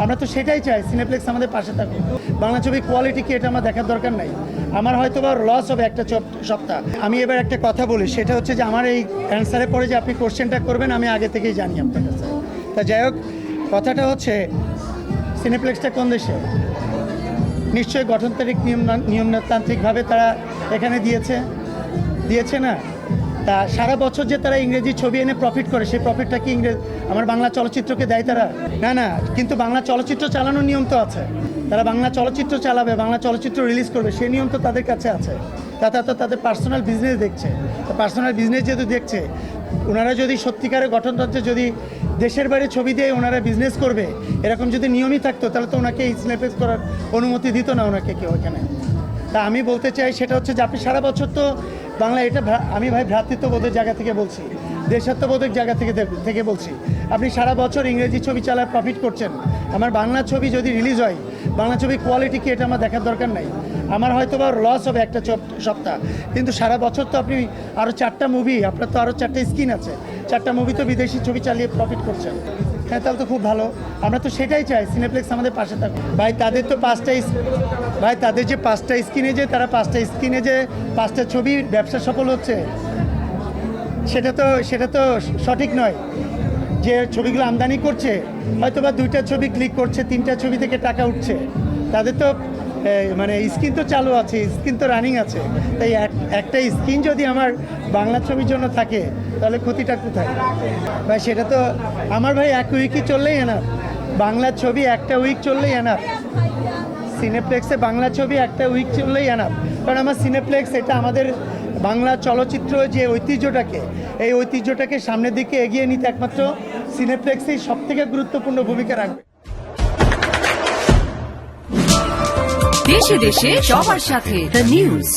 আমরা তো সেটাই চাই, সিনেপ্লেক্স আমাদের পাশে থাকুক। বাংলা ছবি কোয়ালিটি কি এটা আমার দেখার দরকার নাই। আমার হয়তো বা লস হবে একটা সপ্তাহ। আমি এবার একটা কথা বলি, সেটা হচ্ছে যে আমার এই অ্যান্সারে পরে যে আপনি কোশ্চেনটা করবেন আমি আগে থেকেই জানি আপনার কাছে। তা যাই হোক, কথাটা হচ্ছে সিনেপ্লেক্সটা কোন দেশে? নিশ্চয়ই গঠনতান্ত্রিক নিয়মতান্ত্রিকভাবে তারা এখানে দিয়েছে না? তা সারা বছর যে তারা ইংরেজি ছবি এনে প্রফিট করে, সেই প্রফিটটা কি আমার বাংলা চলচ্চিত্রকে দেয় তারা? না, কিন্তু বাংলা চলচ্চিত্র চালানোর নিয়ম তো আছে। তারা বাংলা চলচ্চিত্র চালাবে, বাংলা চলচ্চিত্র রিলিজ করবে, সেই নিয়ম তো তাদের কাছে আছে। তারা তো তাদের পার্সোনাল বিজনেস দেখছে। পার্সোনাল বিজনেস যেহেতু দেখছে, ওনারা যদি সত্যিকারের গঠনতন্ত্রে যদি দেশের বাইরে ছবি দিয়ে ওনারা বিজনেস করবে, এরকম যদি নিয়মই থাকতো, তাহলে তো ওনাকে সিনেপ্লেক্স করার অনুমতি দিত না ওনাকে কেউ এখানে। তা আমি বলতে চাই সেটা হচ্ছে যে আপনি সারা বছর তো বাংলা, এটা আমি ভাই ভ্রাতৃত্ববোধের জায়গা থেকে বলছি, দেশাত্মবোধের জায়গা থেকে বলছি। আপনি সারা বছর ইংরেজি ছবি চালায় প্রফিট করছেন, আমার বাংলা ছবি যদি রিলিজ হয়, বাংলা ছবি কোয়ালিটি কি এটা আমার দেখার দরকার নাই। আমার হয়তো বা লস হবে একটা সপ্তাহ, কিন্তু সারা বছর তো আপনি আরও 4টা মুভি, আপনার তো আরও 4টা স্ক্রিন আছে, 4টা মুভি তো বিদেশি ছবি চালিয়ে প্রফিট করছেন। হ্যাঁ, তাহলে তো খুব ভালো। আমরা তো সেটাই চাই, সিনেপ্লেক্স আমাদের পাশে থাকুক। ভাই তাদের তো তাদের যে 5টা স্ক্রিনে যে তারা 5টা স্ক্রিনে যে 5টা ছবি ব্যবসা সফল হচ্ছে, সেটা তো সঠিক নয়। যে ছবিগুলো আমদানি করছে, হয়তো বা 2টা ছবি ক্লিক করছে, 3টা ছবি থেকে টাকা উঠছে, তাদের তো মানে স্ক্রিন তো চালু আছে, স্ক্রিন তো রানিং আছে। তাই একটা স্ক্রিন যদি আমার বাংলা ছবির জন্য থাকে, তাহলে ক্ষতিটা কোথায় ভাই? সেটা তো আমার ভাই 1 উইকই চললেই এনাফ। বাংলা ছবি 1টা উইক চললেই এনাফ। সিনেপ্লেক্সে বাংলা ছবি 1টা উইক চললেই এনাফ। কারণ আমার সিনেপ্লেক্স এটা আমাদের বাংলা চলচ্চিত্র যে ঐতিহ্যটাকে, এই ঐতিহ্যটাকে সামনের দিকে এগিয়ে নিতে একমাত্র সিনেপ্লেক্সই সবথেকে গুরুত্বপূর্ণ ভূমিকা রাখবে। দেশে দেশে সবার সাথে দ্য নিউজ।